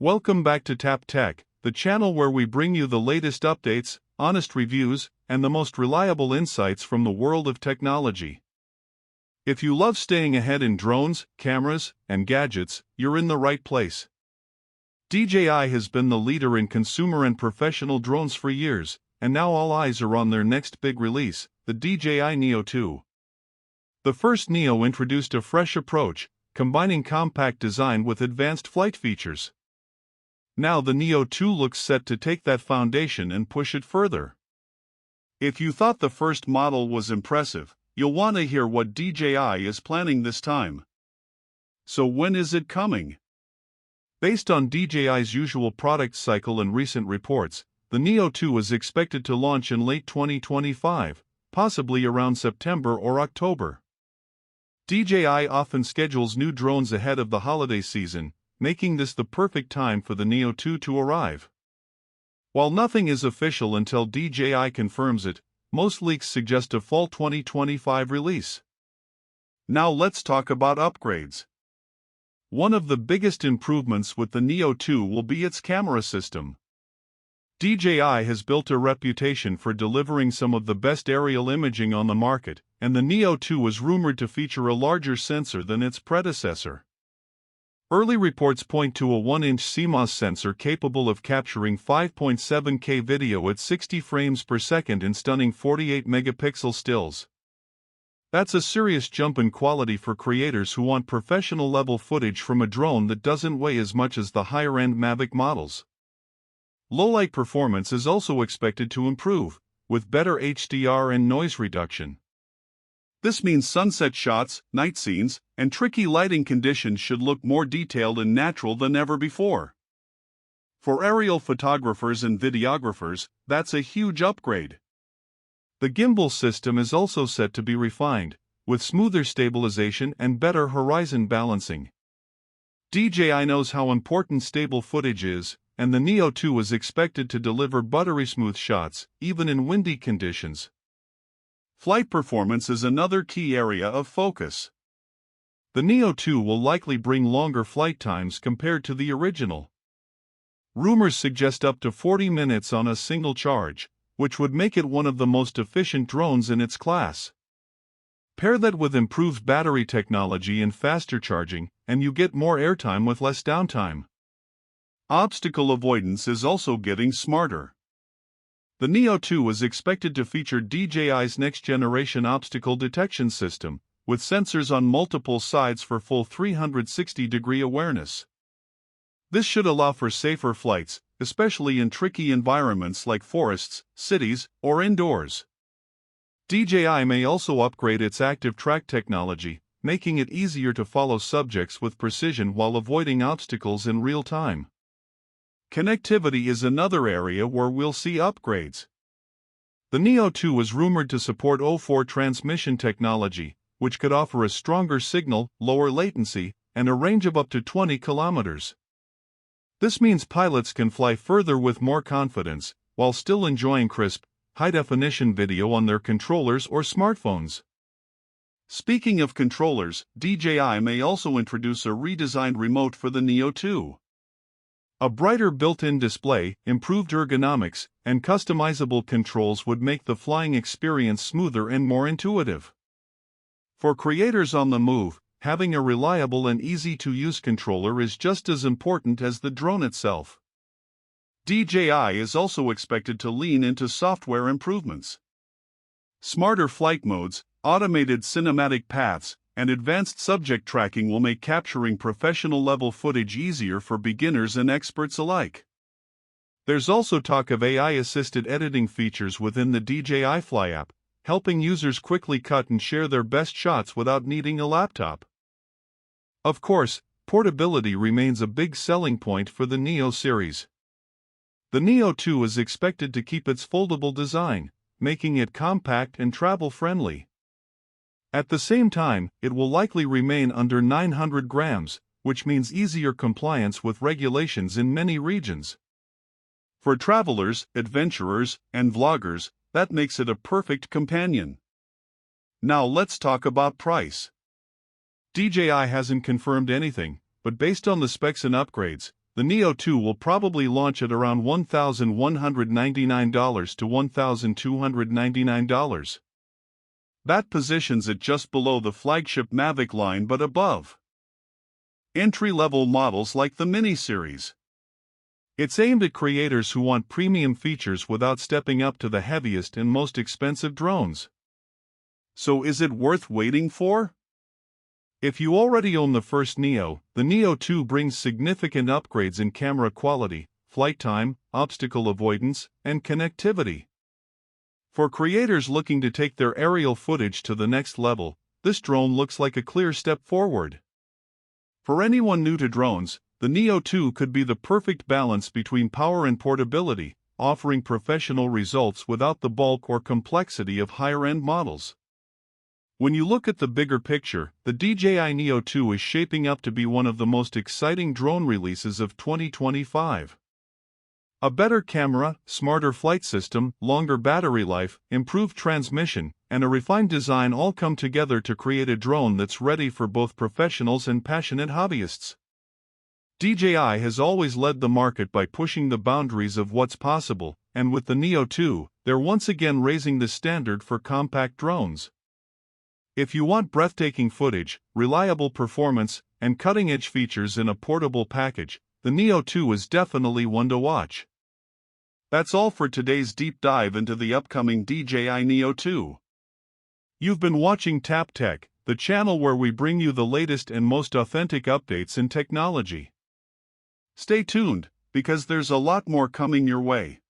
Welcome back to Tap Tech, the channel where we bring you the latest updates, honest reviews, and the most reliable insights from the world of technology. If you love staying ahead in drones, cameras, and gadgets, you're in the right place. DJI has been the leader in consumer and professional drones for years, and now all eyes are on their next big release, the DJI Neo2. The first Neo introduced a fresh approach, combining compact design with advanced flight features. Now the Neo2 looks set to take that foundation and push it further. If you thought the first model was impressive, you'll want to hear what DJI is planning this time. So when is it coming? Based on DJI's usual product cycle and recent reports, the Neo2 is expected to launch in late 2025, possibly around September or October. DJI often schedules new drones ahead of the holiday season, making this the perfect time for the Neo2 to arrive. While nothing is official until DJI confirms it, most leaks suggest a fall 2025 release. Now let's talk about upgrades. One of the biggest improvements with the Neo2 will be its camera system. DJI has built a reputation for delivering some of the best aerial imaging on the market, and the Neo2 is rumored to feature a larger sensor than its predecessor. Early reports point to a 1-inch CMOS sensor capable of capturing 5.7K video at 60 frames per second in stunning 48-megapixel stills. That's a serious jump in quality for creators who want professional-level footage from a drone that doesn't weigh as much as the higher-end Mavic models. Low-light performance is also expected to improve, with better HDR and noise reduction. This means sunset shots, night scenes, and tricky lighting conditions should look more detailed and natural than ever before. For aerial photographers and videographers, that's a huge upgrade. The gimbal system is also set to be refined, with smoother stabilization and better horizon balancing. DJI knows how important stable footage is, and the Neo2 is expected to deliver buttery smooth shots, even in windy conditions. Flight performance is another key area of focus. The Neo2 will likely bring longer flight times compared to the original. Rumors suggest up to 40 minutes on a single charge, which would make it one of the most efficient drones in its class. Pair that with improved battery technology and faster charging, and you get more airtime with less downtime. Obstacle avoidance is also getting smarter. The Neo2 is expected to feature DJI's next-generation obstacle detection system, with sensors on multiple sides for full 360-degree awareness. This should allow for safer flights, especially in tricky environments like forests, cities, or indoors. DJI may also upgrade its active track technology, making it easier to follow subjects with precision while avoiding obstacles in real time. Connectivity is another area where we'll see upgrades. The Neo2 is rumored to support O4 transmission technology, which could offer a stronger signal, lower latency, and a range of up to 20 kilometers. This means pilots can fly further with more confidence, while still enjoying crisp, high-definition video on their controllers or smartphones. Speaking of controllers, DJI may also introduce a redesigned remote for the Neo2. A brighter built-in display, improved ergonomics, and customizable controls would make the flying experience smoother and more intuitive. For creators on the move, having a reliable and easy-to-use controller is just as important as the drone itself. DJI is also expected to lean into software improvements. Smarter flight modes, automated cinematic paths, and advanced subject tracking will make capturing professional-level footage easier for beginners and experts alike. There's also talk of AI-assisted editing features within the DJI Fly app, helping users quickly cut and share their best shots without needing a laptop. Of course, portability remains a big selling point for the Neo series. The Neo2 is expected to keep its foldable design, making it compact and travel-friendly. At the same time, it will likely remain under 900 grams, which means easier compliance with regulations in many regions. For travelers, adventurers, and vloggers, that makes it a perfect companion. Now let's talk about price. DJI hasn't confirmed anything, but based on the specs and upgrades, the Neo2 will probably launch at around $1,199 to $1,299. That positions it just below the flagship Mavic line but above entry-level models like the Mini series. It's aimed at creators who want premium features without stepping up to the heaviest and most expensive drones. So is it worth waiting for? If you already own the first Neo, the Neo2 brings significant upgrades in camera quality, flight time, obstacle avoidance, and connectivity. For creators looking to take their aerial footage to the next level, this drone looks like a clear step forward. For anyone new to drones, the Neo2 could be the perfect balance between power and portability, offering professional results without the bulk or complexity of higher-end models. When you look at the bigger picture, the DJI Neo2 is shaping up to be one of the most exciting drone releases of 2025. A better camera, smarter flight system, longer battery life, improved transmission, and a refined design all come together to create a drone that's ready for both professionals and passionate hobbyists. DJI has always led the market by pushing the boundaries of what's possible, and with the Neo2, they're once again raising the standard for compact drones. If you want breathtaking footage, reliable performance, and cutting-edge features in a portable package, the Neo2 is definitely one to watch. That's all for today's deep dive into the upcoming DJI Neo2. You've been watching Tap Tech, the channel where we bring you the latest and most authentic updates in technology. Stay tuned, because there's a lot more coming your way.